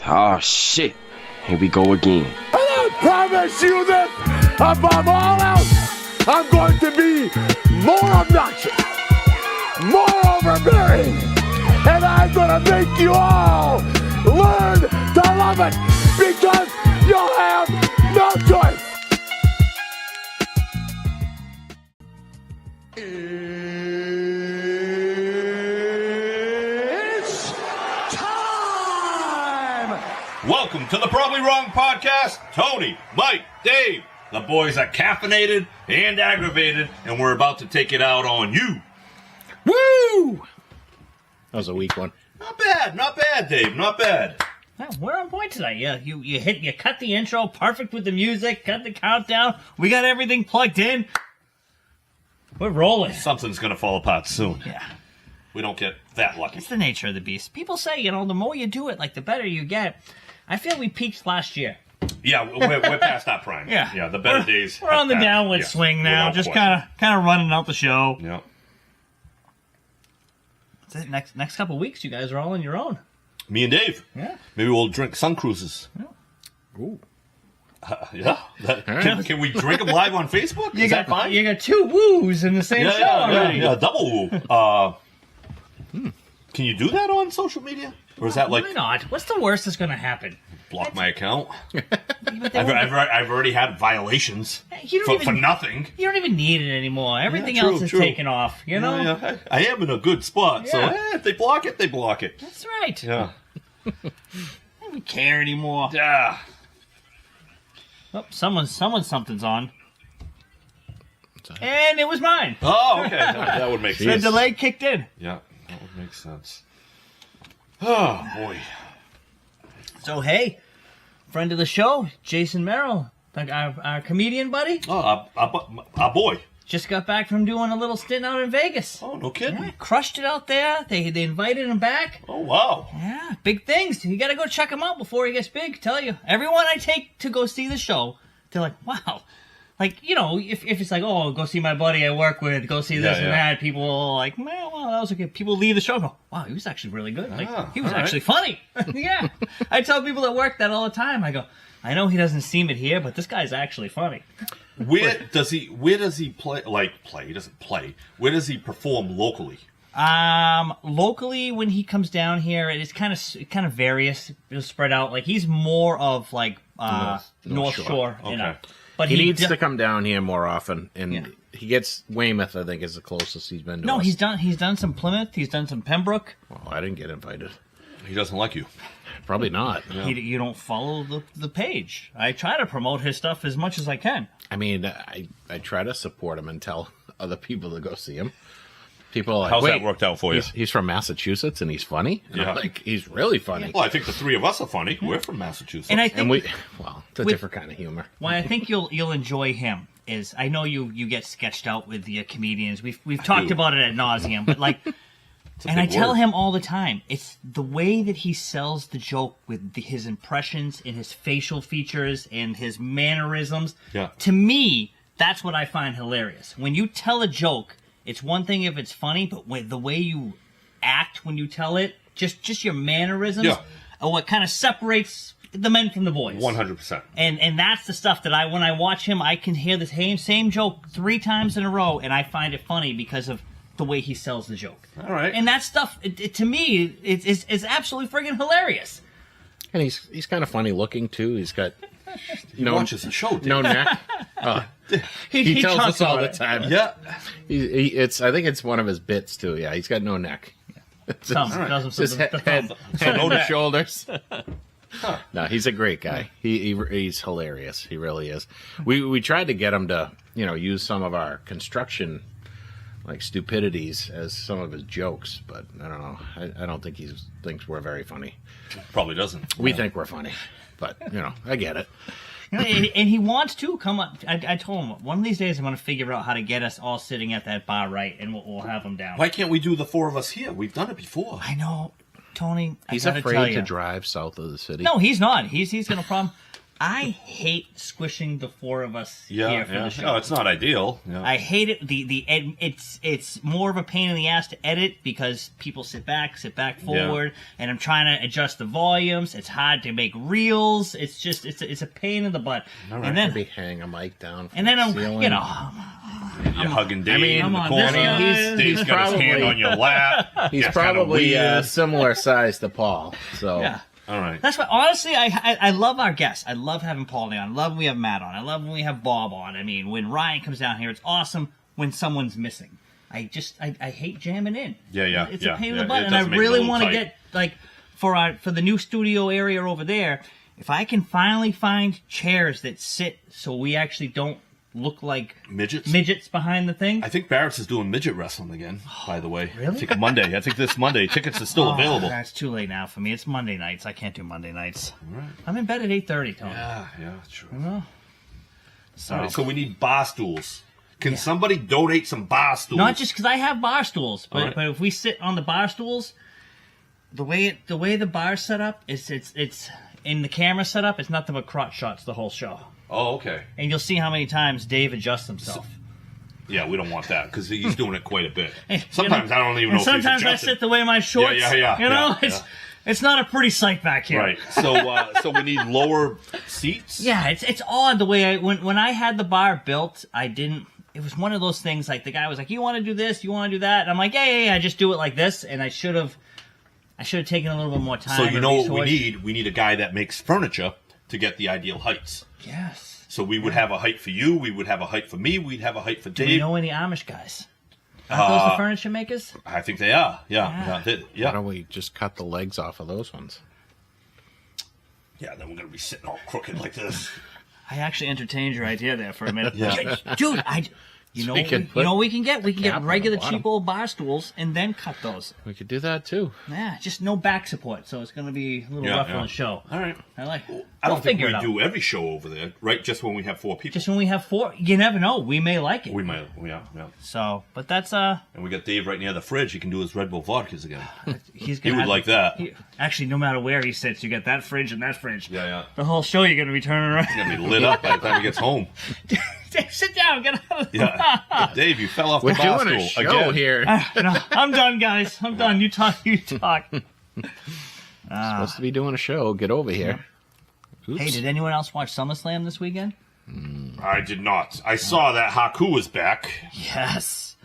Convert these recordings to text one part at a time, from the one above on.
Oh, shit. Here we go again. And I promise you this, above all else, I'm going to be more obnoxious, more overbearing, and I'm going to make you all learn to love it because you'll have no choice. It's time! Welcome to the Probably Wrong Podcast. Tony, Mike, Dave. The boys are caffeinated and aggravated, and we're about to take it out on you. Woo! That was a weak one. Not bad, Dave, not bad. Well, we're on point tonight. Yeah, you cut the intro, perfect with the music, cut the countdown. We got everything plugged in. We're rolling. Something's gonna fall apart soon. Yeah. We don't get that lucky. It's the nature of the beast. People say, the more you do it, like, the better you get. I feel we peaked last year. Yeah, we're past that prime. Yeah. The better days. We're on the have downward passed. swing now, Without just question. kind of running out the show. Yeah. That's it. Next couple weeks, you guys are all on your own. Me and Dave. Yeah. Maybe we'll drink Sun Cruises. Ooh. Yeah. Can we drink them live on Facebook? Is that fine? You got two woos in the same show already. Yeah, double woo. Can you do that on social media? Or is that like Why not? What's the worst that's going to happen? block my account? But they I've already had violations You don't for nothing. You don't even need it anymore. Everything Yeah, true, else is true. taken off, you know? Yeah, I am in a good spot, so Yeah. if they block it, they block it. That's right. Yeah. I don't care anymore. Yeah. Oh, something's on. And it was mine. Oh, okay. That would make The sense. delay kicked in. Yeah, that would make sense. Oh, boy. So, hey, friend of the show, Jason Merrill, our comedian buddy, Oh, our boy. just got back from doing a little stint out in Vegas. Oh, no kidding. Yeah, crushed it out there. They invited him back. Oh, wow. Yeah, big things. You got to go check him out before he gets big. Tell you, everyone I take to go see the show, they're like, wow. Like, if it's like, oh, go see my buddy I work with, go see this and that, people are like, man, well, that was okay. People leave the show and go, wow, he was actually really good. Like, he was all right. actually funny. Yeah. I tell people at work that all the time. I go, I know he doesn't seem it here, but this guy's actually funny. Where does he play? He doesn't play. Where does he perform locally? Locally, when he comes down here, it kind of varies. It'll spread out. Like, he's more of like North Shore. Okay. But He needs to come down here more often, and he gets Weymouth. I think is the closest he's been to No, us. he's done some Plymouth. He's done some Pembroke. Well, I didn't get invited. He doesn't like you. Probably not. You don't follow the page. I try to promote his stuff as much as I can. I mean, I try to support him and tell other people to go see him. People are like, How's wait, that worked out for you? He's from Massachusetts and he's funny. And I'm Yeah. like, he's really funny. Well, I think the three of us are funny. We're from Massachusetts. And I think It's a different kind of humor. why I think you'll enjoy him is I know you get sketched out with the comedians. We've talked about it ad nauseum, but like, and I tell him all the time, it's the way that he sells the joke with his impressions and his facial features and his mannerisms. Yeah. To me, that's what I find hilarious. When you tell a joke, it's one thing if it's funny, but with the way you act when you tell it, just your mannerisms, are what kind of separates the men from the boys. 100%. And that's the stuff that when I watch him, I can hear the same joke 3 times in a row, and I find it funny because of the way he sells the joke. All right. And that stuff, to me, it's absolutely friggin' hilarious. And he's kind of funny looking too. He's got He watches the show, dude. no neck. He tells talks us all about the it. time. Yeah. I think it's one of his bits too. Yeah, he's got no neck. It's just head to shoulders. No, he's a great guy. He's hilarious. He really is. We tried to get him to use some of our construction stupidities as some of his jokes, but I don't know. I don't think he thinks we're very funny. Probably doesn't. We think we're funny, but I get it. And he wants to come up. I told him one of these days I'm going to figure out how to get us all sitting at that bar right, and we'll have him down. Why can't we do the 4 of us here? We've done it before. I know, Tony. He's I gotta tell afraid you. to drive south of the city. No, he's not. He's got no problem. I hate squishing the four of us here for the show. No, it's not ideal. Yeah. I hate it. It's more of a pain in the ass to edit because people sit back forward, and I'm trying to adjust the volumes. It's hard to make reels. It's just it's a pain in the butt. Right. And then maybe hang a mic down. And then I'm You're hugging Dave in the corner. Dave's got his hand on your lap. He's probably a similar size to Paul. So yeah. All right. That's why, honestly, I love our guests. I love having Paul on. I love when we have Matt on. I love when we have Bob on. I mean, when Ryan comes down here, it's awesome when someone's missing. I hate jamming in. Yeah. It's a pain in the butt, and I really want to get, like, for the new studio area over there, if I can finally find chairs that sit so we actually don't look like midgets behind the thing. I think Barrett's is doing midget wrestling again, by the way. Really? I think Monday. I think this Monday. Tickets are still available. That's too late now for me. It's Monday nights. I can't do Monday nights. All right. I'm in bed at 8:30, Tony. Yeah, true. So, All right, so we need bar stools. Can somebody donate some bar stools? Not just because I have bar stools, but, right. but if we sit on the bar stools, the way the bar's set up, it's in the camera setup, it's nothing but crotch shots the whole show. Oh, okay. And you'll see how many times Dave adjusts himself. Yeah, we don't want that because he's doing it quite a bit. Sometimes I don't even know if he's sometimes adjusted. I sit the way my shorts. Yeah. It's not a pretty sight back here. Right. So we need lower seats. Yeah, it's odd the way when I had the bar built, I didn't. It was one of those things like the guy was like, "You want to do this? You want to do that?" And I'm like, "Yeah. I just do it like this." And I should have taken a little bit more time. So you know what we need? We need a guy that makes furniture to get the ideal heights. Yes. So we would have a height for you. We would have a height for me. We'd have a height for Dave. Do you know any Amish guys? Aren't those the furniture makers? I think they are. Yeah. Why don't we just cut the legs off of those ones? Yeah, then we're going to be sitting all crooked like this. I actually entertained your idea there for a minute. Yeah. Dude, you know what we can get? We can get regular cheap old bar stools and then cut those. We could do that too. Yeah, just no back support, so it's going to be a little rough on the show. All right. I don't think we do every show over there, right? Just when we have 4 people. Just when we have 4, you never know. We may like it. We might, yeah. So, but that's And we got Dave right near the fridge. He can do his Red Bull vodkas again. He would like that. Actually, no matter where he sits, you get that fridge and that fridge. Yeah. The whole show you're going to be turning around. He's going to be lit up by the time he gets home. Dave, sit down. Get out of the Dave, you fell off We're the bar doing stool a show again. here. No, I'm done, guys. I'm done. You talk. Supposed to be doing a show. Get over here. Oops. Hey, did anyone else watch SummerSlam this weekend? I did not. I saw that Haku was back. Yes.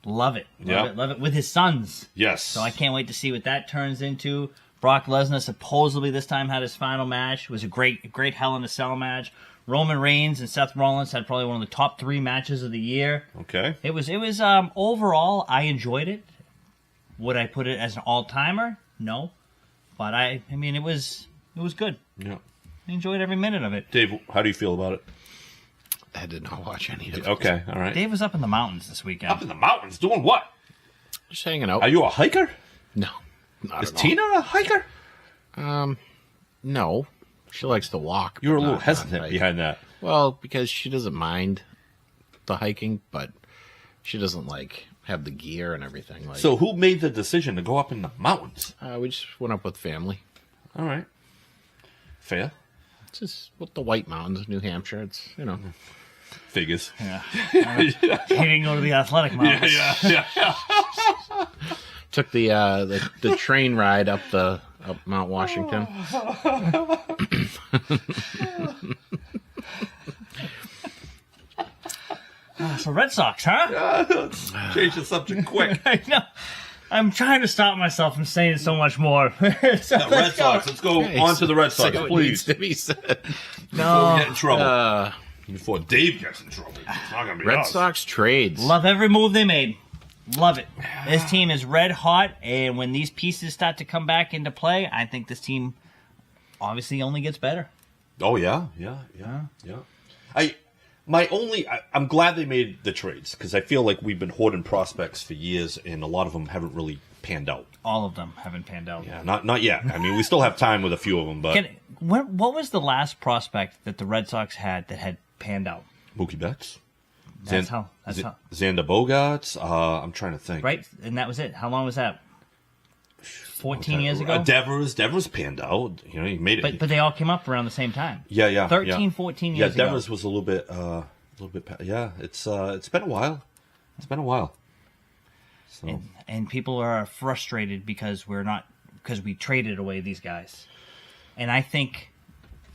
Love it. Yeah. Love it. With his sons. Yes. So I can't wait to see what that turns into. Brock Lesnar supposedly this time had his final match. It was a great Hell in a Cell match. Roman Reigns and Seth Rollins had probably one of the top 3 matches of the year. Okay. It was overall, I enjoyed it. Would I put it as an all-timer? No. But I mean, it was good. Yeah. I enjoyed every minute of it. Dave, how do you feel about it? I did not watch any of it. Okay, all right. Dave was up in the mountains this weekend. Up in the mountains doing what? Just hanging out. Are you a hiker? No. Not Is at all. Tina a hiker? No. She likes to walk. You were a but little not hesitant hike. behind that. Well, because she doesn't mind the hiking, but she doesn't have the gear and everything. So who made the decision to go up in the mountains? We just went up with family. All right. Fair. It's just with the White Mountains, New Hampshire. It's Figures. Yeah. He didn't go to the athletic mountains. Yeah. Took the train ride up Mount Washington. So Red Sox, huh? Let's change the subject quick. I know. I'm trying to stop myself from saying so much more. Red Sox. Let's go on to the Red Sox, Say what please. needs to be said. Before we get in trouble. Before Dave gets in trouble. It's not going to be Red us. Sox trades. Love every move they made. Love it. This team is red hot, and when these pieces start to come back into play, I think this team obviously only gets better. Oh, yeah. I'm glad they made the trades because I feel like we've been hoarding prospects for years, and a lot of them haven't really panned out. All of them haven't panned out. Yeah, not yet. I mean, we still have time with a few of them, but what was the last prospect that the Red Sox had that had panned out? Mookie Betts. That's how. Xander Bogaerts. I'm trying to think. Right, and that was it. How long was that? 14 years ago. Devers panned out. You know, he made it. But they all came up around the same time. Yeah. 13, 14 years ago. Yeah, Devers was a little bit. Yeah, it's been a while. It's been a while. So. And people are frustrated because we traded away these guys, and I think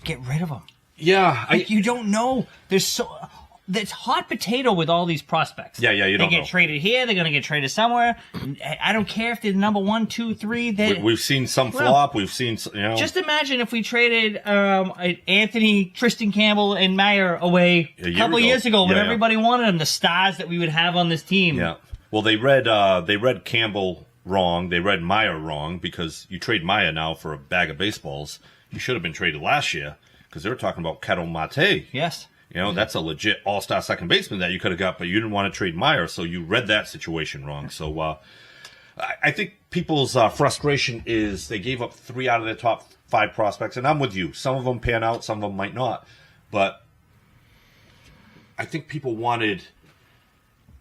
get rid of them. Yeah, You don't know. It's hot potato with all these prospects. Yeah, you don't know. They get traded here. They're going to get traded somewhere. I don't care if they're number 1, 2, 3. We've seen some flop. We've seen, Just imagine if we traded Anthony, Tristan Campbell, and Mayer away a couple of years ago when everybody wanted them, the stars that we would have on this team. Yeah. Well, they read Campbell wrong. They read Mayer wrong because you trade Mayer now for a bag of baseballs. You should have been traded last year because they were talking about Ketel Marte. Yes. That's a legit all-star second baseman that you could have got, but you didn't want to trade Mayer, so you read that situation wrong. So I think people's frustration is they gave up 3 out of their top 5 prospects, and I'm with you. Some of them pan out, some of them might not. But I think people wanted...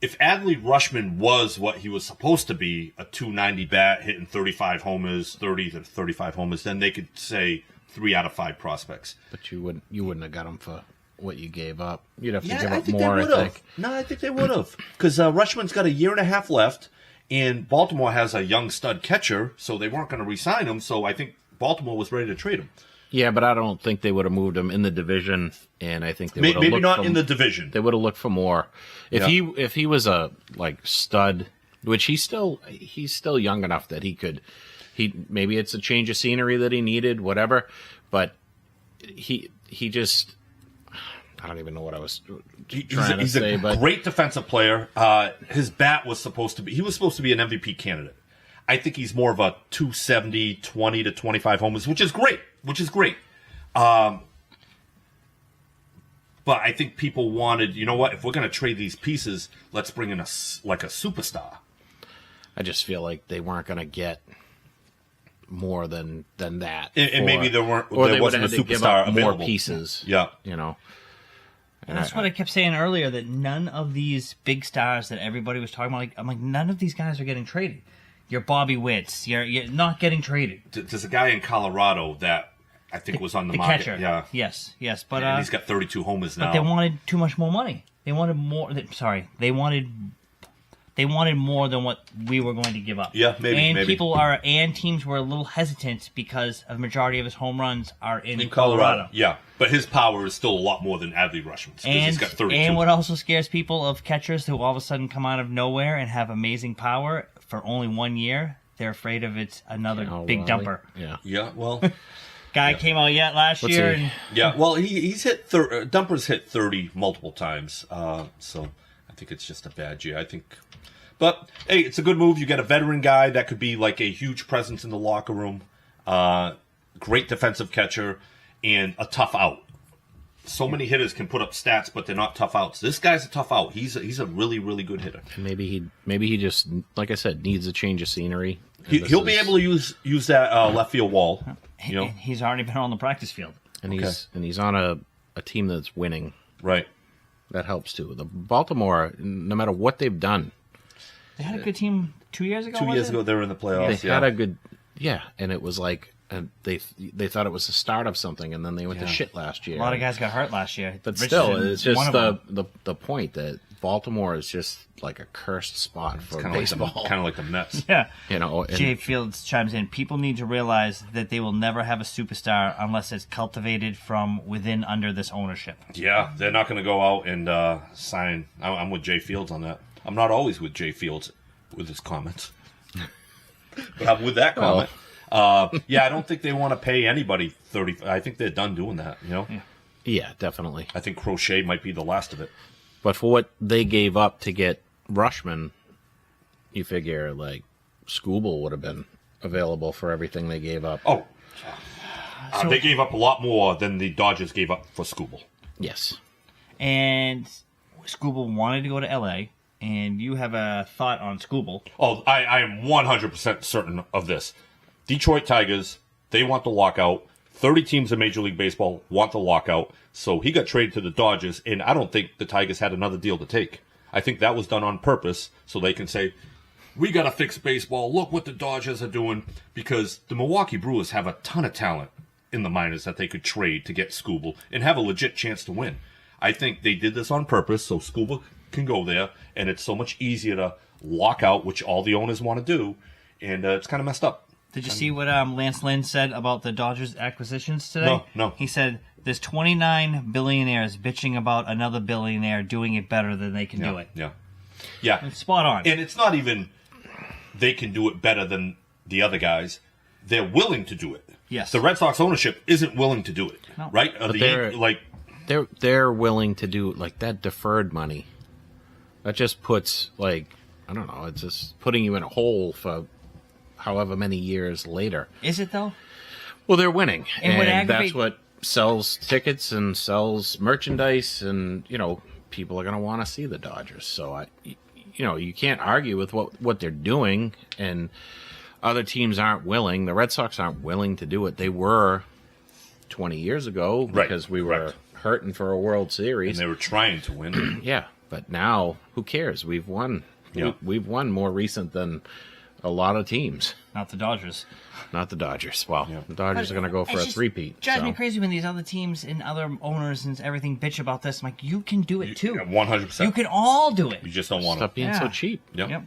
If Adley Rutschman was what he was supposed to be, a 290 bat, hitting 35 homers, 30 to 35 homers, then they could say 3 out of 5 prospects. But you wouldn't have got him for what you gave up. You'd have to give I up think more, they would I have. think. No, I think they would have. Because Rutschman's got a year and a half left, and Baltimore has a young stud catcher, so they weren't going to re-sign him, so I think Baltimore was ready to trade him. Yeah, but I don't think they would have moved him in the division, and I think they would have maybe looked not for, in the division. They would have looked for more. If he was a stud, which he's still young enough that maybe it's a change of scenery that he needed, whatever. But he just, I don't even know what I was trying to say. He's a great defensive player. His bat was supposed to be an MVP candidate. I think he's more of a 270, 20 to 25 homers, which is great. But I think people wanted, you know what, if we're going to trade these pieces, let's bring in a superstar. I just feel like they weren't going to get more than that. And maybe there wasn't a superstar available. More pieces. Yeah. And that's what I kept saying earlier, that none of these big stars that everybody was talking about, I'm like, none of these guys are getting traded. You're Bobby Witts. You're not getting traded. There's a guy in Colorado that I think was on the market. Catcher. Yeah. Yes. But and he's got 32 homers now. But they wanted too much more money. They wanted more. They wanted more than what we were going to give up. Yeah, maybe. And teams were a little hesitant because a majority of his home runs are in Colorado. Yeah, but his power is still a lot more than Adley Rutschman's because he's got 32. And what also scares people of catchers who all of a sudden come out of nowhere and have amazing power for only 1 year, they're afraid of it's another big dumper. Yeah. Well, guy came out last year. And, well, he's hit Dumper's hit 30 multiple times. So I think it's just a bad year. I think. But, hey, it's a good move. You get a veteran guy that could be like a huge presence in the locker room. Great defensive catcher and a tough out. So many hitters can put up stats, but they're not tough outs. This guy's a tough out. He's a really, really good hitter. And maybe he just, like I said, needs a change of scenery. He'll be able to use that left field wall. He's already been on the practice field. And he's on a team that's winning. Right. That helps too. The Baltimore, no matter what they've done, they had a good team 2 years ago. 2 years ago, they were in the playoffs. They had a good, and it was like. And they thought it was the start of something, and then they went to shit last year. A lot of guys got hurt last year. But still, it's just the point that Baltimore is just like a cursed spot for baseball. Kind of like the Mets. Yeah. And Jay Fields chimes in, people need to realize that they will never have a superstar unless it's cultivated from within under this ownership. Yeah, they're not going to go out and sign. I'm with Jay Fields on that. I'm not always with Jay Fields with his comments. But I'm with that comment. I don't think they want to pay anybody 30. I think they're done doing that, Yeah, definitely. I think Crochet might be the last of it. But for what they gave up to get Rutschman, you figure, like, Skubal would have been available for everything they gave up. Oh. They gave up a lot more than the Dodgers gave up for Skubal. Yes. And Skubal wanted to go to L.A., and you have a thought on Skubal. Oh, I am 100% certain of this. Detroit Tigers, they want the lockout. 30 teams in Major League Baseball want the lockout. So he got traded to the Dodgers, and I don't think the Tigers had another deal to take. I think that was done on purpose so they can say, we got to fix baseball. Look what the Dodgers are doing. Because the Milwaukee Brewers have a ton of talent in the minors that they could trade to get Skubal and have a legit chance to win. I think they did this on purpose so Skubal can go there, and it's so much easier to lock out, which all the owners want to do, and it's kind of messed up. Did you see what Lance Lynn said about the Dodgers acquisitions today? No. He said there's 29 billionaires bitching about another billionaire doing it better than they can do it. Yeah. It's spot on. And it's not even they can do it better than the other guys. They're willing to do it. Yes. The Red Sox ownership isn't willing to do it. No. Right? They're willing to do like that deferred money. That just puts I don't know, it's just putting you in a hole for however many years later. Is it though? Well, they're winning, and that's what sells tickets and sells merchandise, and people are going to want to see the Dodgers. So you can't argue with what they're doing, and other teams aren't willing. The Red Sox aren't willing to do it. They were 20 years ago because we were hurting for a World Series, and they were trying to win. Yeah, but now who cares? We've won. Yeah. We've won more recent than a lot of teams. Not the Dodgers. Not the Dodgers. Well, the Dodgers are going to go for a three-peat. It drives me crazy when these other teams and other owners and everything bitch about this. I'm like, you can do it too. 100%. You can all do it. You just don't want Stop being so cheap. Yep.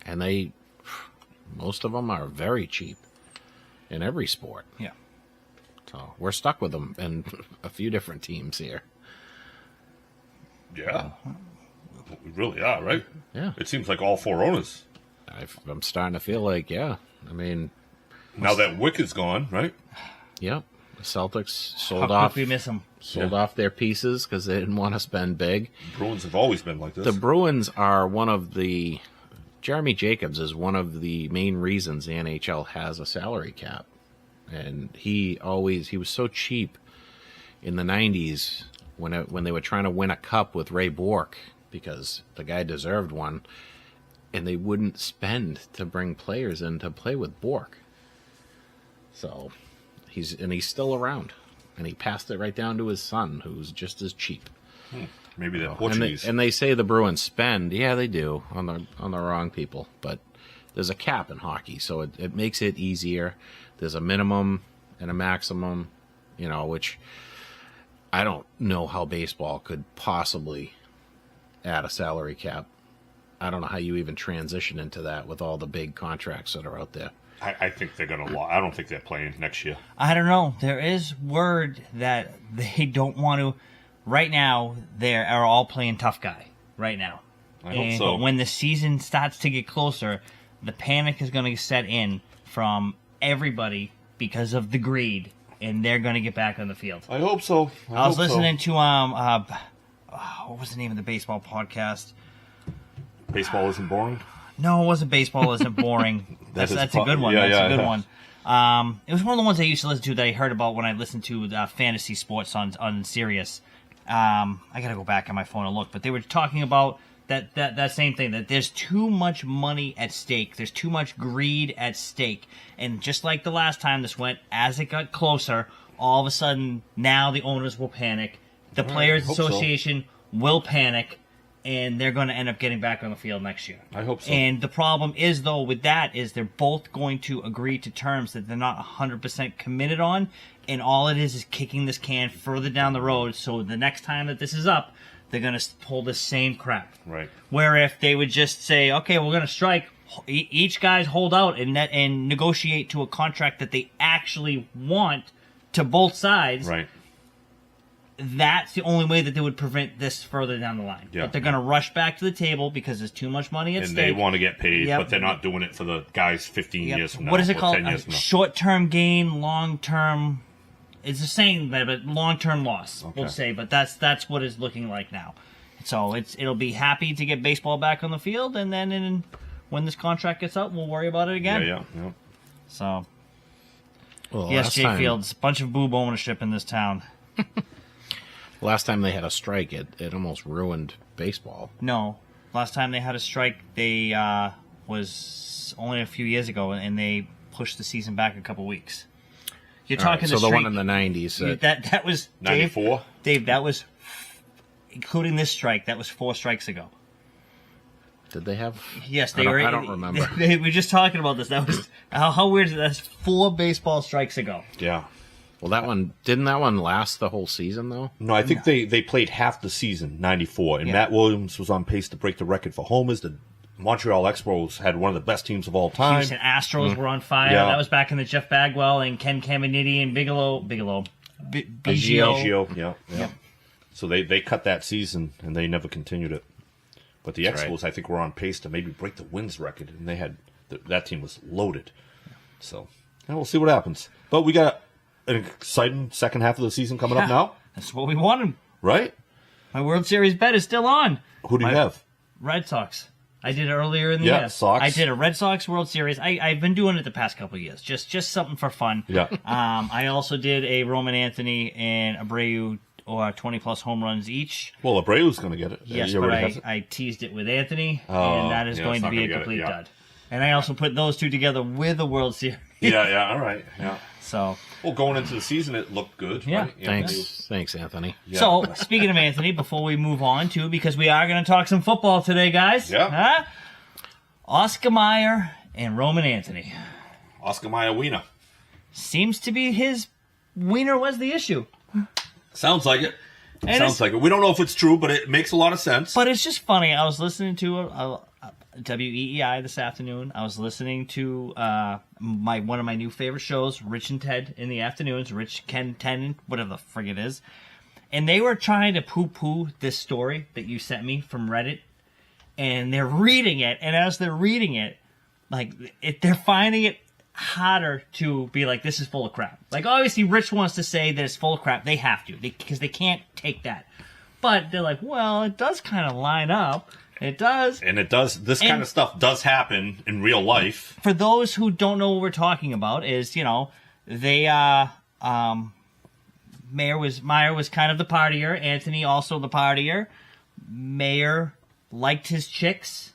And most of them are very cheap in every sport. Yeah. So we're stuck with them and a few different teams here. Yeah. We really are, right? Yeah. It seems like all four owners. I'm starting to feel like, I mean... Now that Wick is gone, right? Yep. The Celtics sold How off... quick we miss them. Sold off their pieces because they didn't want to spend big. Bruins have always been like this. The Bruins are one of the... Jeremy Jacobs is one of the main reasons the NHL has a salary cap. And he was so cheap in the 90s when they were trying to win a cup with Ray Bourque because the guy deserved one, and they wouldn't spend to bring players in to play with Bourque. So he's still around, and he passed it right down to his son, who's just as cheap. Maybe they're Portuguese. And they say the Bruins spend. Yeah, they do on the wrong people, but there's a cap in hockey, so it makes it easier. There's a minimum and a maximum, which I don't know how baseball could possibly add a salary cap. I don't know how you even transition into that with all the big contracts that are out there. I think they're going to. I don't think they're playing next year. I don't know. There is word that they don't want to. Right now, they are all playing tough guy. Right now, I hope so. But when the season starts to get closer, the panic is going to set in from everybody because of the greed, and they're going to get back on the field. I hope so. I was listening to what was the name of the baseball podcast? Baseball isn't boring. No, it wasn't. Baseball isn't boring. That's a good one. That's a good one. It was one of the ones I used to listen to that I heard about when I listened to fantasy sports on Sirius. I got to go back on my phone and look, but they were talking about that same thing, that there's too much money at stake. There's too much greed at stake. And just like the last time this went, as it got closer, all of a sudden, now the owners will panic. The Players Association will panic, and they're going to end up getting back on the field next year. I hope so. And the problem is, though, with that is they're both going to agree to terms that they're not 100% committed on, and all it is kicking this can further down the road, so the next time that this is up, they're going to pull the same crap. Right. Where if they would just say, okay, we're going to strike, each guy's hold out and negotiate to a contract that they actually want to both sides. Right. That's the only way that they would prevent this further down the line. Yeah. But they're going to rush back to the table because there's too much money at and stake. they want to get paid, Yep. but they're not doing it for the guys 15 years from now. What is it or called? 10 years from now. Short-term gain, long-term... It's the same, but long-term loss, Okay. we'll say. But that's what it's looking like now. So it'll be happy to get baseball back on the field, and then when this contract gets up, we'll worry about it again. Yeah. So, Well, yes, Jay Fields, bunch of boob ownership in this town. Last time they had a strike, it almost ruined baseball. No, last time they had a strike, they was only a few years ago, and they pushed the season back a couple weeks. You're talking so the one in the 90s. That was 94? Dave, that was including this strike. That was 4 strikes ago. Did they have? Yes, they were. I don't remember. We were just talking about this. That was how weird is that? That's 4 baseball strikes ago. Yeah. Well, didn't that one last the whole season though? No, I think they played half the season, 94, and Matt Williams was on pace to break the record for homers. The Montreal Expos had one of the best teams of all time. Houston Astros were on fire. Yeah. That was back in the Jeff Bagwell and Ken Caminiti and Biggio. Biggio, yeah. So they cut that season and they never continued it. But the Expos, I think, were on pace to maybe break the wins record, and they had that team was loaded. So we'll see what happens. But we got an exciting second half of the season coming up now. That's what we wanted. Right? My World Series bet is still on. Who do you have? Red Sox. I did it earlier in the year. Sox. I did a Red Sox World Series. I've been doing it the past couple of years. Just something for fun. Yeah. I also did a Roman Anthony and Abreu or 20-plus home runs each. Well, Abreu's going to get it. Yes, but I teased it with Anthony, and that is going to be a complete dud. And I also put those two together with the World Series. Yeah, all right. Yeah. So. Well, going into the season, it looked good. Yeah. Right? Thanks, Anthony. Yeah. So, speaking of Anthony, before we move on to, because we are going to talk some football today, guys. Yeah. Huh? Oscar Mayer and Roman Anthony. Oscar Mayer wiener. Seems to be his wiener was the issue. Sounds like it. And Sounds like it. We don't know if it's true, but it makes a lot of sense. But it's just funny. I was listening to WEEI this afternoon. I was listening to one of my new favorite shows, Rich and Ted in the afternoons. Rich, Ken, Ten, whatever the frig it is. And they were trying to poo-poo this story that you sent me from Reddit. And they're reading it. And as they're reading it, they're finding it harder to be like, this is full of crap. Like, obviously, Rich wants to say that it's full of crap. They have to, because they can't take that. But they're like, well, it does kind of line up. It does. And it does. This kind of stuff does happen in real life. For those who don't know what we're talking about, is, they, Mayer was kind of the partier. Anthony also the partier. Mayer liked his chicks.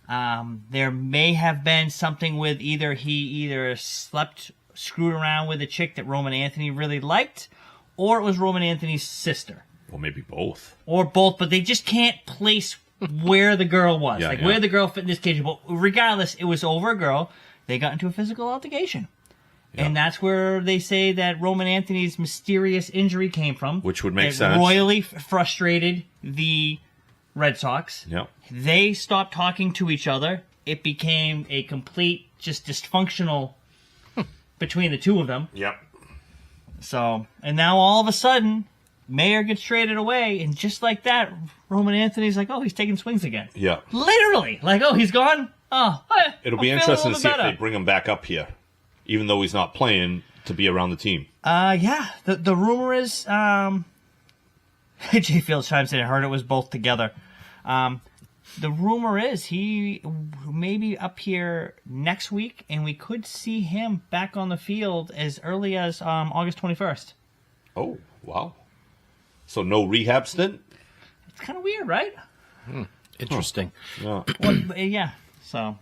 There may have been something with he screwed around with a chick that Roman Anthony really liked, or it was Roman Anthony's sister. Well, maybe both. Or both, but they just can't place where the girl was. Where the girl fit in this case. But regardless, it was over a girl. They got into a physical altercation. Yeah. And that's where they say that Roman Anthony's mysterious injury came from. Which would make sense. Royally frustrated the Red Sox. Yep. They stopped talking to each other. It became a complete, just dysfunctional between the two of them. Yep. So, and now all of a sudden, Mayer gets traded away, and just like that, Roman Anthony's like, oh, he's taking swings again. Yeah. Literally. Like, oh, he's gone? Oh, it'll be interesting to see if they bring him back up here, even though he's not playing, to be around the team. Yeah. The rumor is, Jay Fields chimes in, I heard it was both together. The rumor is he may be up here next week, and we could see him back on the field as early as August 21st. Oh, wow. So no rehab stint? It's kind of weird, right? Interesting. Yeah. Yeah. So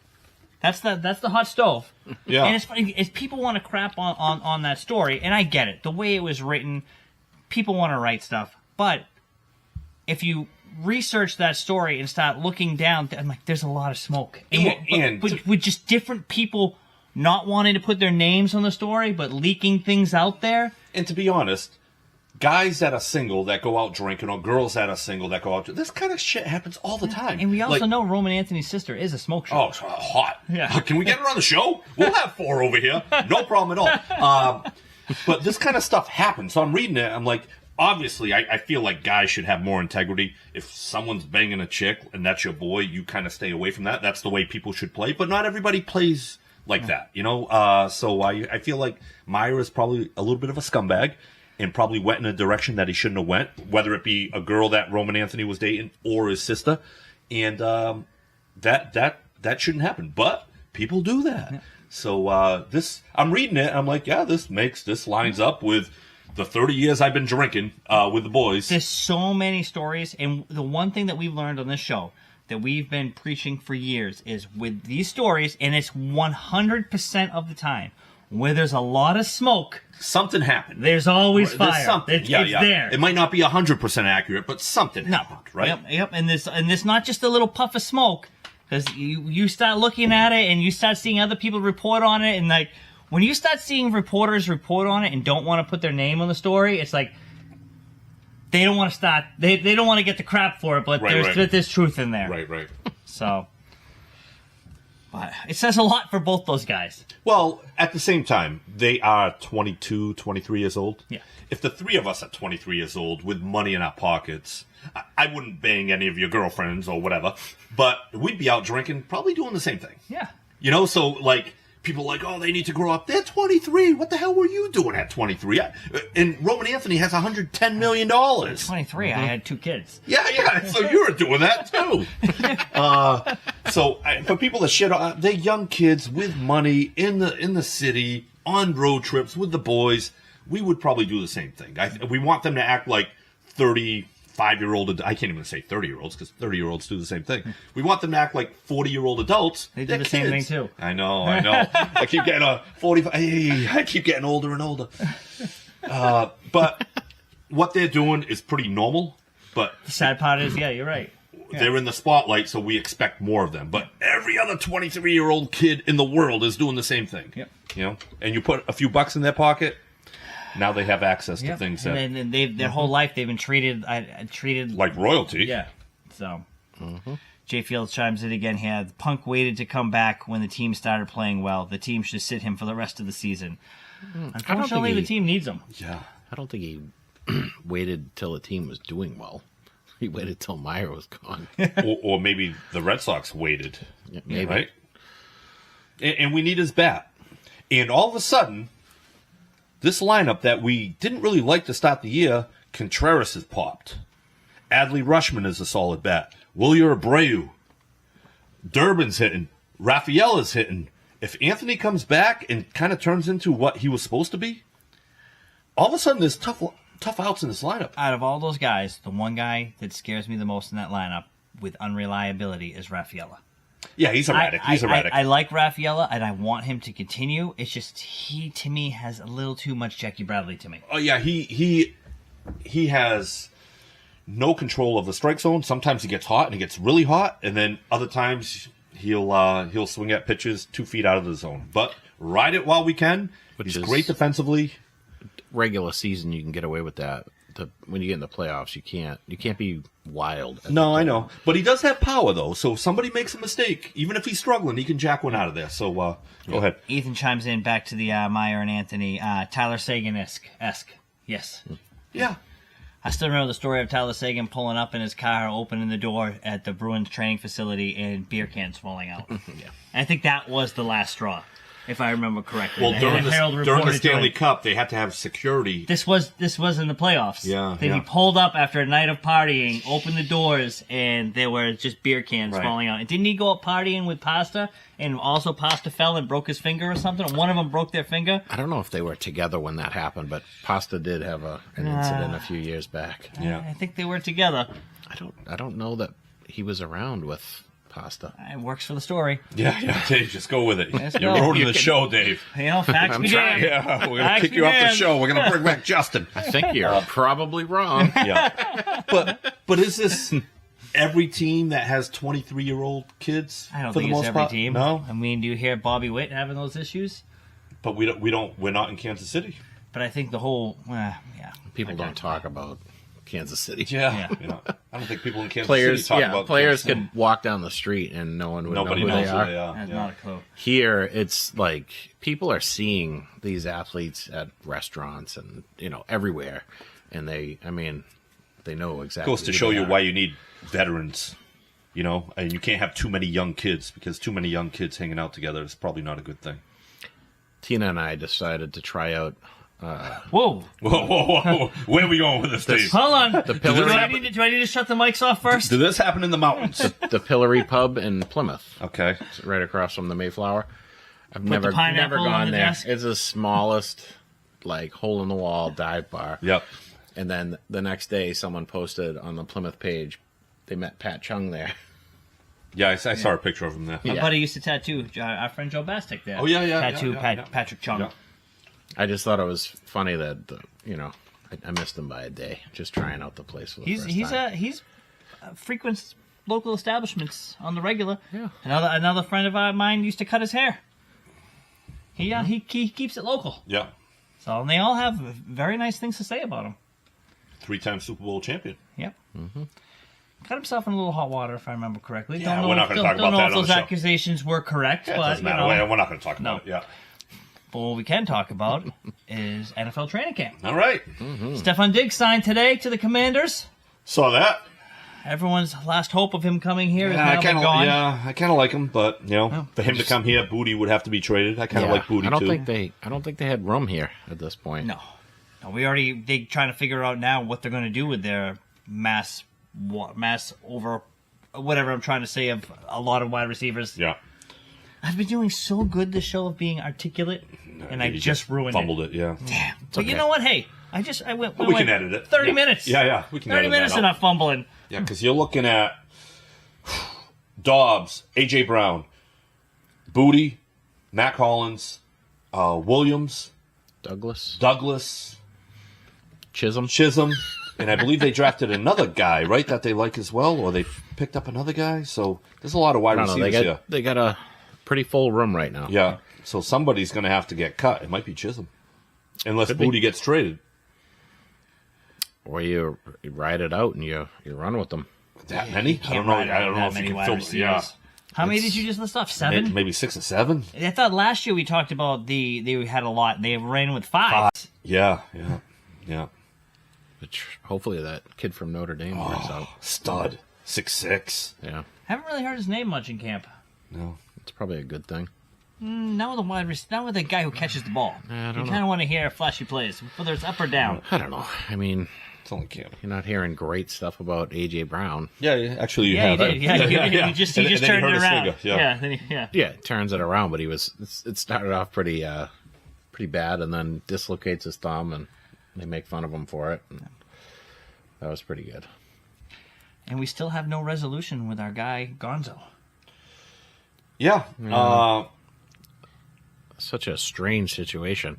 that's the hot stove. Yeah. And it's funny, is people want to crap on that story, and I get it. The way it was written, people want to write stuff. But if you research that story and start looking down, I'm like, there's a lot of smoke. But with just different people not wanting to put their names on the story, but leaking things out there. And to be honest, guys that are single that go out drinking, or girls that are single that go out drinking, this kind of shit happens all the time. And we also know Roman Anthony's sister is a smoke show. Oh, it's hot. Yeah. Can we get her on the show? We'll have 4 over here. No problem at all. But this kind of stuff happens. So I'm reading it. I'm like, obviously, I feel like guys should have more integrity. If someone's banging a chick and that's your boy, you kind of stay away from that. That's the way people should play. But not everybody plays like that, So I feel like Mayer is probably a little bit of a scumbag and probably went in a direction that he shouldn't have went, whether it be a girl that Roman Anthony was dating or his sister. And that shouldn't happen. But people do that. Yeah. So I'm reading it. I'm like, yeah, this lines up with the 30 years I've been drinking with the boys. There's so many stories, and the one thing that we've learned on this show that we've been preaching for years is with these stories, and it's 100% of the time, where there's a lot of smoke, something happened. There's always fire. There's something. It's there. It might not be 100% accurate, but something happened, right? Yep. And this not just a little puff of smoke. Because you start looking at it and you start seeing other people report on it, and like when you start seeing reporters report on it and don't want to put their name on the story, it's like they don't want to start. They don't want to get the crap for it, but there's truth in there. Right. So, but it says a lot for both those guys. Well, at the same time, they are 22, 23 years old. Yeah. If the three of us are 23 years old with money in our pockets, I wouldn't bang any of your girlfriends or whatever, but we'd be out drinking, probably doing the same thing. Yeah. You know, so like people are like, oh, they need to grow up. They're 23. What the hell were you doing at 23? And Roman Anthony has $110 million. 23. I had 2 kids. Yeah. So you were doing that too. For people that shit on, they're young kids with money in the city on road trips with the boys. We would probably do the same thing. We want them to act like 35-year-old. I can't even say 30-year-olds because 30-year-olds do the same thing. We want them to act like 40-year-old adults. They do the same thing too. I know. I keep getting 45. I keep getting older and older. But what they're doing is pretty normal. But the sad part is, yeah, you're right. They're in the spotlight, so we expect more of them. But every other 23-year-old kid in the world is doing the same thing. Yep. You know, and you put a few bucks in their pocket. Now they have access to things that, and their whole life they've been treated like royalty. Yeah. So, Jay Fields chimes in again here. Punk waited to come back when the team started playing well. The team should sit him for the rest of the season. Unfortunately, the team needs him. Yeah. I don't think he waited till the team was doing well. He waited till Meyer was gone. or maybe the Red Sox waited. Yeah, maybe. Right? And we need his bat. And all of a sudden, this lineup that we didn't really like to start the year, Contreras has popped. Adley Rutschman is a solid bat. Wilyer Abreu. Durbin's hitting. Rafaela's hitting. If Anthony comes back and kind of turns into what he was supposed to be, all of a sudden there's tough outs in this lineup. Out of all those guys, the one guy that scares me the most in that lineup with unreliability is Rafaela. Yeah, he's erratic. I like Rafaela, and I want him to continue. It's just he, to me, has a little too much Jackie Bradley to me. Oh yeah, he has no control of the strike zone. Sometimes he gets hot and he gets really hot, and then other times he'll swing at pitches 2 feet out of the zone. But ride it while we can. He's great defensively. Regular season, you can get away with that. When you get in the playoffs, you can't be wild. No, I know, but he does have power though. So if somebody makes a mistake, even if he's struggling, he can jack one out of there. So go ahead. Ethan chimes in back to the Meyer and Anthony Tyler Sagan-esque. Yes. Yeah. I still remember the story of Tyler Sagan pulling up in his car, opening the door at the Bruins training facility, and beer cans falling out. Yeah. And I think that was the last straw, if I remember correctly. Well, during the Stanley Cup, they had to have security. This was in the playoffs. Yeah. Then he pulled up after a night of partying, opened the doors, and there were just beer cans falling out. And didn't he go up partying with Pasta, and also Pasta fell and broke his finger or something? Or one of them broke their finger? I don't know if they were together when that happened, but Pasta did have an incident a few years back. Yeah. I think they were together. I don't know that he was around with Pasta. It works for the story. Yeah, Dave, just go with it. Let's You're go. running the show, Dave. You know, facts be damned. Yeah, we're going to kick you off the show. We're going to bring back Justin. I think you're probably wrong. Yeah. But is this every team that has 23-year-old kids? I don't for think the it's most every part? team. No? I mean, do you hear Bobby Witt having those issues? But we're not in Kansas City. But I think the whole, People don't talk about Kansas City. Yeah. You know, I don't think people in Kansas City talk about players Kansas could walk down the street and no one would Nobody know who knows they who are. they are. That's not a clue. Here, it's like people are seeing these athletes at restaurants and everywhere, and they know exactly. Goes to show you why you need veterans, and you can't have too many young kids because too many young kids hanging out together is probably not a good thing. Tina and I decided to try out. Whoa. Where are we going with this, Dave? Hold on. The Pillory. Do I need to shut the mics off first? Did this happen in the mountains? The Pillory Pub in Plymouth. Okay. It's right across from the Mayflower. I've the never pineapple on gone the there. desk? It's the smallest, hole in the wall dive bar. Yep. And then the next day, someone posted on the Plymouth page, they met Pat Chung there. Yeah, I saw a picture of him there. My buddy used to tattoo our friend Joe Bastic there. Oh, yeah. Tattoo yeah. Patrick Chung. Yeah. I just thought it was funny that I missed him by a day, just trying out the place for the first time. He's frequents local establishments on the regular. Yeah. Another friend of mine used to cut his hair. He keeps it local. Yeah. So and they all have very nice things to say about him. 3-time Super Bowl champion. Yep. Got himself in a little hot water, if I remember correctly. Yeah, we're not going to talk about that on the show. Don't know if those accusations were correct, Yeah, it but doesn't matter. We're not going to talk about it. Yeah. But what we can talk about is NFL training camp. All right. Stephon Diggs signed today to the Commanders. Saw that. Everyone's last hope of him coming here is Yeah, now been gone. Yeah, I kind of like him, but for him to come here, Booty would have to be traded. I kind of like Booty I don't too. think they had room here at this point. No, they trying to figure out now what they're going to do with their mass over whatever I'm trying to say of a lot of wide receivers. Yeah. I've been doing so good this show of being articulate, and I just ruined fumbled it. Yeah. Damn. But you know what? Hey, I went. We can edit it. 30 minutes. Yeah. We can 30 edit minutes that and out. not fumbling. Yeah, because you're looking at Dobbs, A.J. Brown, Booty, Mac Hollins, Williams, Douglas, Chisholm, and I believe they drafted another guy, right, that they like as well, or they picked up another guy. So there's a lot of wide receivers here. They got a pretty full room right now. Yeah, so somebody's going to have to get cut. It might be Chisholm, unless Booty gets traded. Or you ride it out and you run with them. That many? I don't know. I don't know if you can fill. Yeah. How many did you just list off? 7? Maybe 6 or 7. I thought last year we talked about they had a lot. They ran with 5. Yeah. Which hopefully that kid from Notre Dame works out. Stud. 6'6". Yeah. Haven't really heard his name much in camp. No. It's probably a good thing. Not with the guy who catches the ball. I don't you know. kind of want to hear flashy plays, whether it's up or down. I don't know. I mean, It's only camp. you're not hearing great stuff about A.J. Brown. Yeah, actually you Yeah, have. he did. Yeah, he just And then turned hurt it his around. finger, Yeah. Yeah, it turns it around, but it started off pretty bad, and then dislocates his thumb, and they make fun of him for it. And that was pretty good. And we still have no resolution with our guy Gonzo. Yeah. Such a strange situation.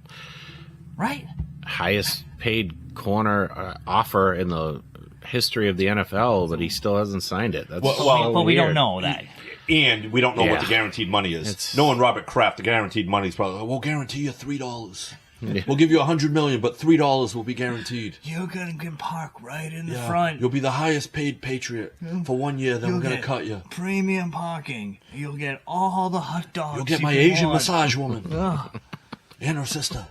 Right? Highest paid corner offer in the history of the NFL, but he still hasn't signed it. That's But we don't weird. know that. And we don't know what Yeah. the guaranteed money is. It's- Knowing Robert Kraft, the guaranteed money is probably, we'll guarantee you $3. Yeah. We'll give you $100 million, but $3 will be guaranteed. You're going to park right in the Yeah. front. You'll be the highest paid Patriot for 1 year, then we're going to cut you. Premium parking. You'll get all the hot dogs. You'll get you my can Asian want. massage woman Ugh. and her sister.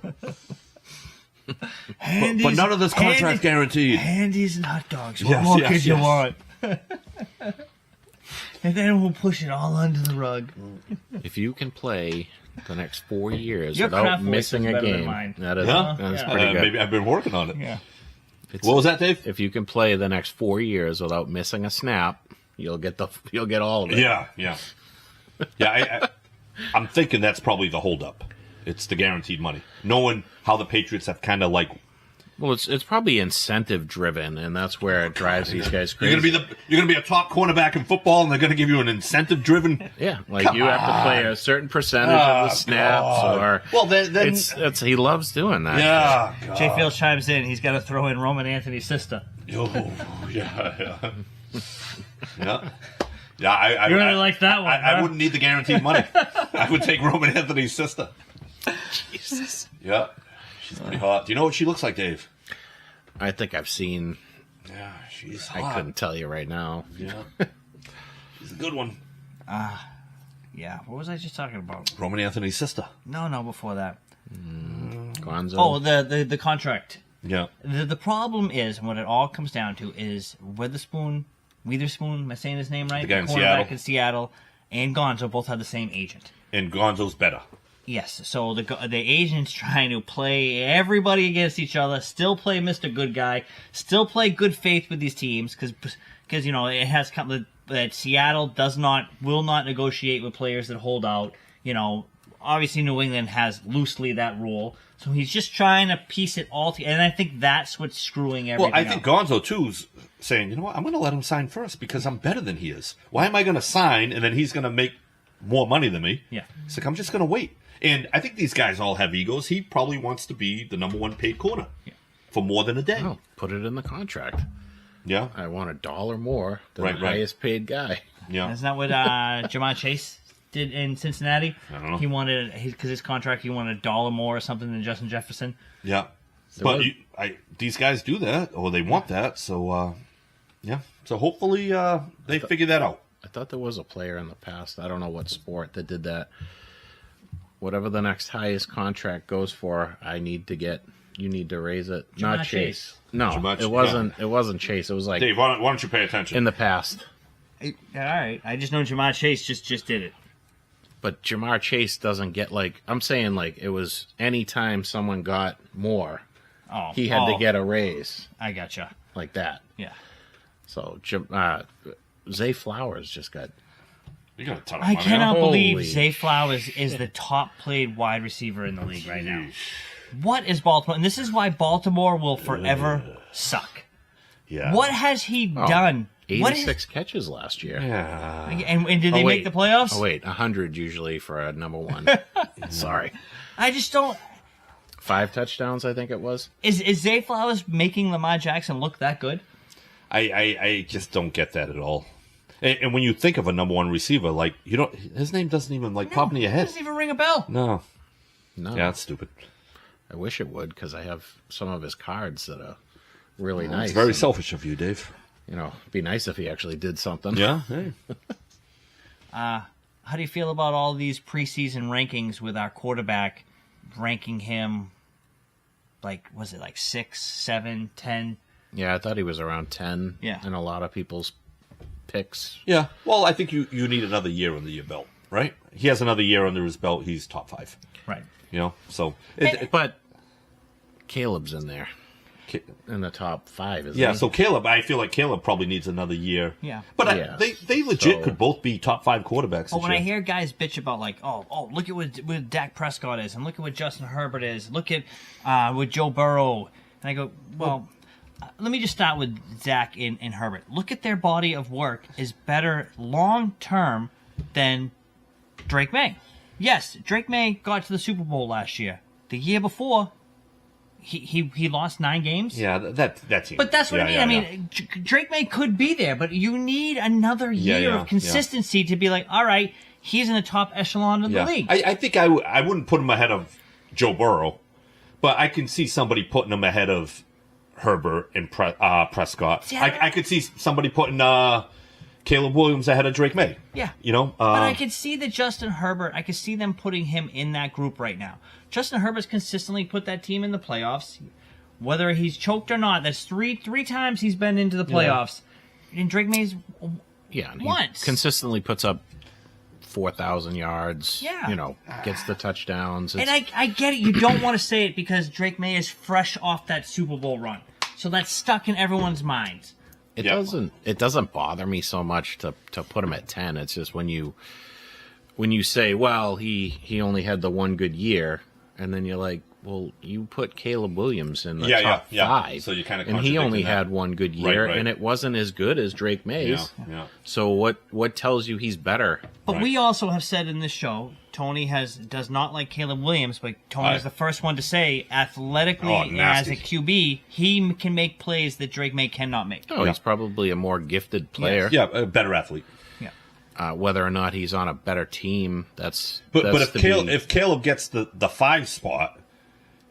Handies, But none of this contract guaranteed. Handies and hot dogs. What Yes, more yes, could you yes. want? And then we'll push it all under the rug. If you can play the next 4 years Your without craft voice missing is a better than game, mine. that's Yeah. pretty good. Maybe I've been working on it. Yeah. What was that, Dave? If you can play the next 4 years without missing a snap, you'll get all of it. Yeah. I'm thinking that's probably the holdup. It's the guaranteed money. Knowing how the Patriots have kind of like, Well, it's probably incentive driven, and that's where it drives these guys crazy. you're gonna be a top cornerback in football, and they're gonna give you an incentive driven. Yeah, like you have to play a certain percentage of the snaps, God. or Well, then it's he loves doing that. Yeah. God. Jay Fields chimes in. He's got to throw in Roman Anthony's sister. Oh, yeah. Yeah, I You really like that one, I huh? wouldn't need the guaranteed money. I would take Roman Anthony's sister. Jesus. Yeah, she's pretty hot. Do you know what she looks like, Dave? I think I've seen. Yeah, she's I couldn't tell you right now. Yeah, she's a good one. Yeah. What was I just talking about? Roman Anthony's sister. No, before that. Gonzo. Oh, the contract. Yeah. The problem is, what it all comes down to is Witherspoon, am I saying his name right? The guy in cornerback Seattle. in Seattle, and Gonzo both have the same agent. And Gonzo's better. Yes, so the agent's trying to play everybody against each other, still play Mr. Good Guy, still play good faith with these teams, because you know it has come that Seattle will not negotiate with players that hold out. You know, obviously New England has loosely that rule, so he's just trying to piece it all together, and I think that's what's screwing everything. Well, I think up. Gonzo too's saying, you know what, I'm going to let him sign first because I'm better than he is. Why am I going to sign and then he's going to make more money than me? Yeah. It's like, I'm just going to wait. And I think these guys all have egos. He probably wants to be the number one paid corner for more than a day. Oh, put it in the contract. Yeah. I want $1 more than Right, the highest paid guy. Yeah. Isn't that what Jamar Chase did in Cincinnati? I don't know. He wanted, because his contract, he wanted $1 more or something than Justin Jefferson. Yeah. But these guys do that, or they want that, so, yeah. So hopefully they figure that out. I thought there was a player in the past, I don't know what sport, that did that. Whatever the next highest contract goes for, you need to raise it. Jamar Not Chase. No, Jamar- it wasn't Chase. It was like Dave, why don't you pay attention? in the past. All right. I just know Jamar Chase just did it. But Jamar Chase doesn't get I'm saying it was any time someone got more, Oh, he had to get a raise I gotcha. like that. Yeah. So Zay Flowers just got. You got a ton of I money. cannot believe Holy Zay Flowers is the top played wide receiver in the league right now. What is Baltimore? And this is why Baltimore will forever suck. Yeah. What has he done? 86 catches last year. Yeah. And did they make the playoffs? Oh, wait. 100 usually for a number one. Sorry. I just don't. 5 touchdowns, I think it was. Is Zay Flowers making Lamar Jackson look that good? I just don't get that at all. And when you think of a number one receiver, his name doesn't even pop into your head. Doesn't even ring a bell. No. No. Yeah, that's stupid. I wish it would because I have some of his cards that are really nice. It's very selfish of you, Dave. It'd be nice if he actually did something. Yeah. Hey. How do you feel about all these preseason rankings with our quarterback ranking him was it 6, 7, 10? Yeah, I thought he was around 10 Yeah. in a lot of people's picks. Yeah. Well, I think you need another year under your belt, right? He has another year under his belt. He's top 5. Right. So. But Caleb's in there in the top 5, isn't Yeah, he? so I feel like Caleb probably needs another year. Yeah. But they legit could both be top 5 quarterbacks But this when year. I hear guys bitch about look at what Dak Prescott is, and look at what Justin Herbert is, look at what Joe Burrow, and I go, let me just start with Dak and Herbert. Look at their body of work is better long term than Drake Maye. Yes, Drake Maye got to the Super Bowl last year. The year before, he lost 9 games. Yeah, that's it. But that's what I mean. I mean, Drake Maye could be there, but you need another year of consistency to be like, all right, he's in the top echelon of the league. I think I wouldn't put him ahead of Joe Burrow, but I can see somebody putting him ahead of Herbert and Prescott. See, I could see somebody putting Caleb Williams ahead of Drake Maye. Yeah. But I could see that Justin Herbert, I could see them putting him in that group right now. Justin Herbert's consistently put that team in the playoffs. Whether he's choked or not, that's three times he's been into the playoffs. And Drake Maye's and once. he consistently puts up 4,000 yards. Yeah. Gets the touchdowns. And I get it. You don't want to say it because Drake Maye is fresh off that Super Bowl run. So that's stuck in everyone's minds. It doesn't bother me so much to put him at 10. It's just when you say, well, he only had the one good year, and then you're like, well, you put Caleb Williams in the top 5. So you kind of and he only had one good year, and it wasn't as good as Drake Maye's. Yeah. So what tells you he's better? But we also have said in this show, Tony does not like Caleb Williams, but Tony is the first one to say, athletically as a QB, he can make plays that Drake Maye cannot make. Oh, he's probably a more gifted player. Yeah, a better athlete. Whether or not he's on a better team, that's. But if Caleb gets the 5 spot,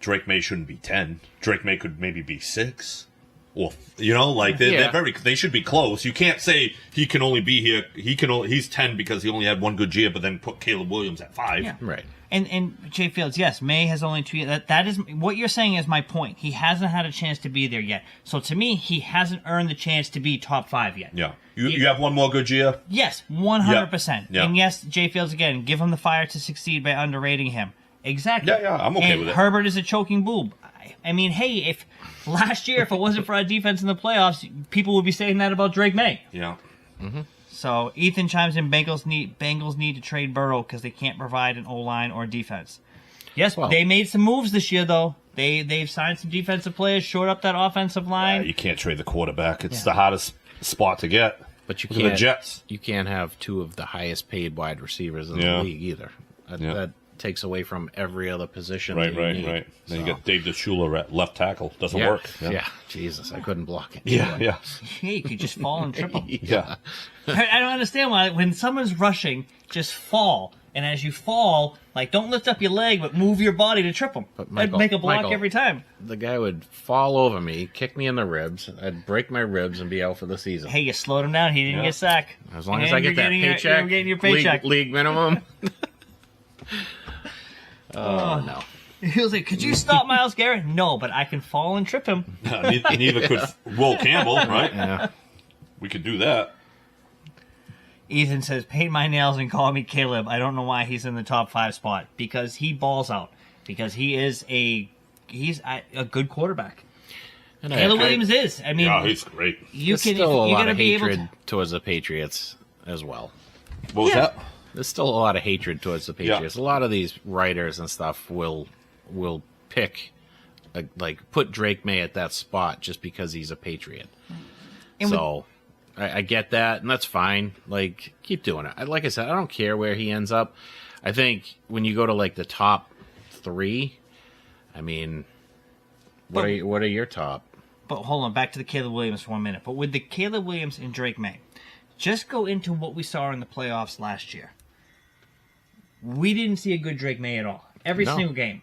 Drake Maye shouldn't be 10. Drake Maye could maybe be 6. Well, they should be close. You can't say he can only be here. He's 10 because he only had one good year, but then put Caleb Williams at 5. Yeah. Right. And Jay Fields, yes, May has only 2 years. That is what you're saying is my point. He hasn't had a chance to be there yet. So to me, he hasn't earned the chance to be top 5 yet. Yeah. You have one more good year? Yes, 100%. Yeah. And yes, Jay Fields, again, give him the fire to succeed by underrating him. Exactly. Yeah, I'm okay with it. Herbert is a choking boob. I mean, hey, if last year, if it wasn't for our defense in the playoffs, people would be saying that about Drake Maye. Yeah. Mm-hmm. So Ethan chimes in, Bengals need to trade Burrow because they can't provide an O-line or defense. Yes, they made some moves this year, though. They've signed some defensive players, shored up that offensive line. You can't trade the quarterback. It's the hardest spot to get. But the Jets. You can't have 2 of the highest paid wide receivers in the league either. takes away from every other position. Right. So. Then you got Dave DeSchuler at left tackle. Doesn't work. Yeah. Jesus, I couldn't block it. Yeah. Yeah, you could just fall and trip him. Yeah. I don't understand why when someone's rushing, just fall. And as you fall, like, don't lift up your leg, but move your body to trip him. I'd make a block every time. The guy would fall over me, kick me in the ribs. I'd break my ribs and be out for the season. Hey, you slowed him down. He didn't get sacked. As long as I get that paycheck, you're getting your paycheck. League minimum. No. He was like, could you stop Myles Garrett? No, but I can fall and trip him. Neither could Will Campbell, right? Yeah. We could do that. Ethan says, paint my nails and call me Caleb. I don't know why he's in the top 5 spot. Because he balls out. Because he's a good quarterback. And Caleb Williams is. I mean, yeah, he's great. There's still a lot of hatred towards the Patriots as well. What was that? There's still a lot of hatred towards the Patriots. A lot of these writers and stuff will pick, put Drake Maye at that spot just because he's a Patriot. And so I get that, and that's fine. Like, keep doing it. Like I said, I don't care where he ends up. I think when you go to like the top 3, I mean, what are your top? But hold on, back to the Caleb Williams for 1 minute. But with the Caleb Williams and Drake Maye, just go into what we saw in the playoffs last year. We didn't see a good Drake Maye at all. Every single game.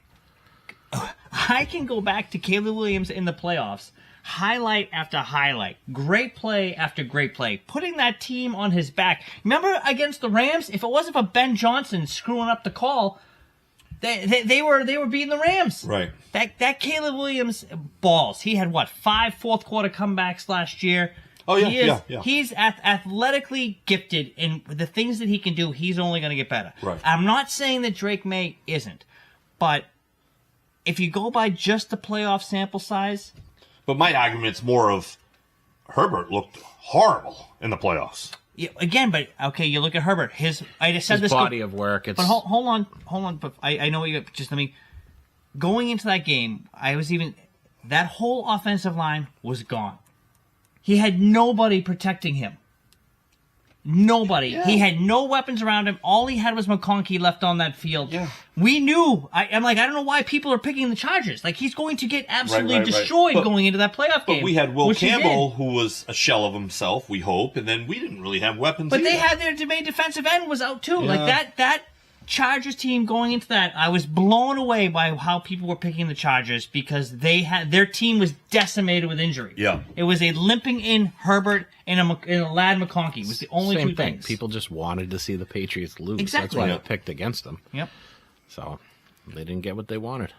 I can go back to Caleb Williams in the playoffs, highlight after highlight, great play after great play, putting that team on his back. Remember against the Rams? If it wasn't for Ben Johnson screwing up the call, they were beating the Rams. Right. That Caleb Williams balls. He had 5 fourth quarter comebacks last year. Oh yeah, yeah. He's athletically gifted, and the things that he can do, he's only going to get better. Right. I'm not saying that Drake Maye isn't, but if you go by just the playoff sample size. But my argument's more of Herbert looked horrible in the playoffs. Yeah, again, but okay, you look at Herbert. I just said his this body of work. But hold on. But I know what you just let me. Going into that game, that whole offensive line was gone. He had nobody protecting him. Nobody. Yeah. He had no weapons around him. All he had was McConkey left on that field. Yeah. We knew. I'm like, I don't know why people are picking the Chargers. Like, he's going to get absolutely destroyed going into that playoff game. But we had Will Campbell, who was a shell of himself, we hope, and then we didn't really have weapons But either. they had their main defensive end was out, too. Yeah. Like, that Chargers team going into that, I was blown away by how people were picking the Chargers because their team was decimated with injury. Yeah. It was a limping in Herbert and a Lad McConkey was the only Same two thing. things. People just wanted to see the Patriots lose. Exactly. That's why they picked against them. Yep. So they didn't get what they wanted.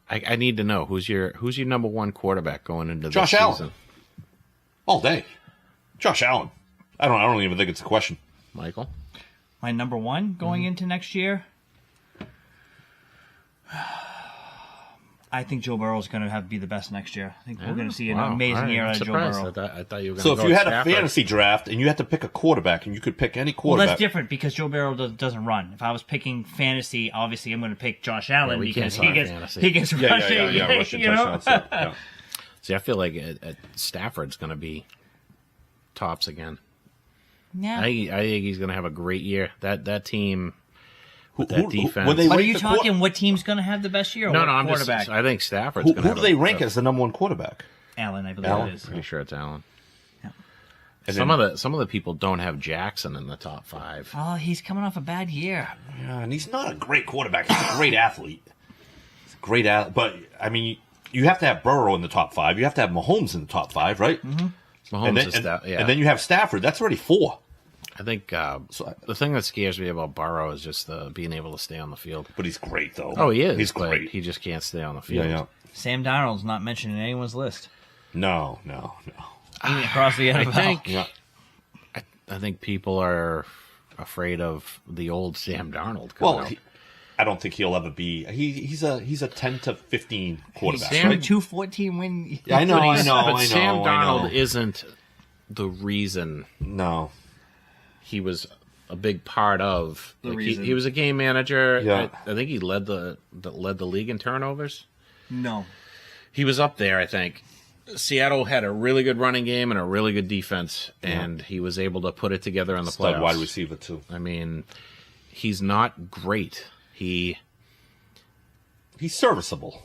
I need to know who's your number 1 quarterback going into this season? Allen. All day. Josh Allen. I don't even think it's a question. Michael? My number 1 going into next year, I think Joe Burrow is going to be the best next year. I think we're going to see an amazing year out of Joe Burrow. I thought you were going to So if you had a fantasy draft and you had to pick a quarterback and you could pick any quarterback. Well, that's different because Joe Burrow doesn't run. If I was picking fantasy, obviously I'm going to pick Josh Allen because he gets rushing. Yeah, rushing touchdowns. Yeah. See, I feel like Stafford's going to be tops again. Yeah. I think he's going to have a great year. That team, that defense. What are you talking? What team's going to have the best year? No, I'm just. I think Stafford's going to have. Who do they rank as the number 1 quarterback? Allen, I believe it is. Pretty sure it's Allen. Yeah. Some of the people don't have Jackson in the top 5. Oh, he's coming off a bad year. Yeah, and he's not a great quarterback. He's a great athlete. But I mean, you have to have Burrow in the top 5. You have to have Mahomes in the top 5, right? Mm-hmm. Mahomes and then you have Stafford. That's already 4. I think the thing that scares me about Burrow is just being able to stay on the field. But he's great, though. Oh, he is. He's great. He just can't stay on the field. Yeah. Sam Darnold's not mentioned in anyone's list. No. Even across the NFL. I think people are afraid of the old Sam Darnold. I don't think he'll ever be. He's a 10 to 15 quarterback. He's right? 214 win. Yeah, I know. But Sam Darnold isn't the reason. No, he was a big part of. The reason. He was a game manager. Yeah. I think he led the league in turnovers. No, he was up there. I think Seattle had a really good running game and a really good defense, and he was able to put it together in the playoffs. Wide receiver too. I mean, he's not great. He's serviceable.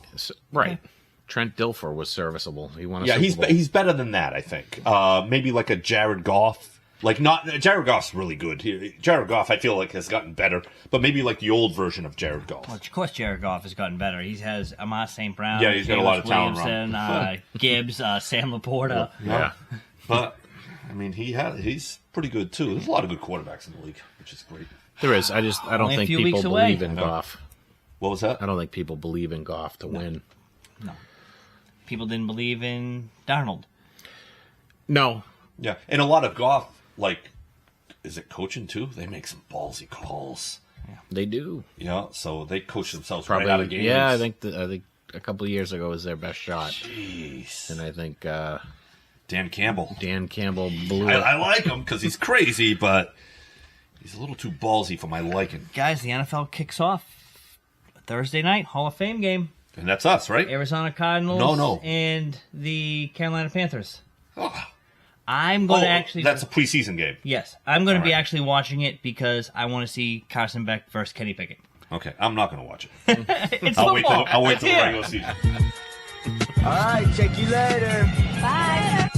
Right. Trent Dilfer was serviceable. He won a Super Bowl. He's better than that, I think. Maybe like a Jared Goff. Like, not Jared Goff's really good. Jared Goff, I feel like, has gotten better, but maybe like the old version of Jared Goff. Well, of course, Jared Goff has gotten better. He has Amar St. Brown. Yeah, he's got a lot of talent around. Gibbs, Sam Laporta. Yeah. But I mean, he's pretty good too. There's a lot of good quarterbacks in the league, which is great. There is. I don't Only a think few people weeks away. believe in Goff. What was that? I don't think people believe in Goff to win. No. People didn't believe in Darnold. No. Yeah, and a lot of Goff, like, is it coaching too? They make some ballsy calls. Yeah. They do. Yeah, so they coach themselves Probably, right out of games. Yeah, I think a couple of years ago was their best shot. Jeez. And I think Dan Campbell blew it. I like him because he's crazy, but he's a little too ballsy for my liking. Guys, the NFL kicks off Thursday night, Hall of Fame game. And that's us, right? Arizona Cardinals No. and the Carolina Panthers. Oh. I'm going to actually... That's a preseason game. Yes. I'm going to be actually watching it because I want to see Carson Beck versus Kenny Pickett. Okay, I'm not going to watch it. It's I'll football. wait till the regular season. All right, check you later. Bye.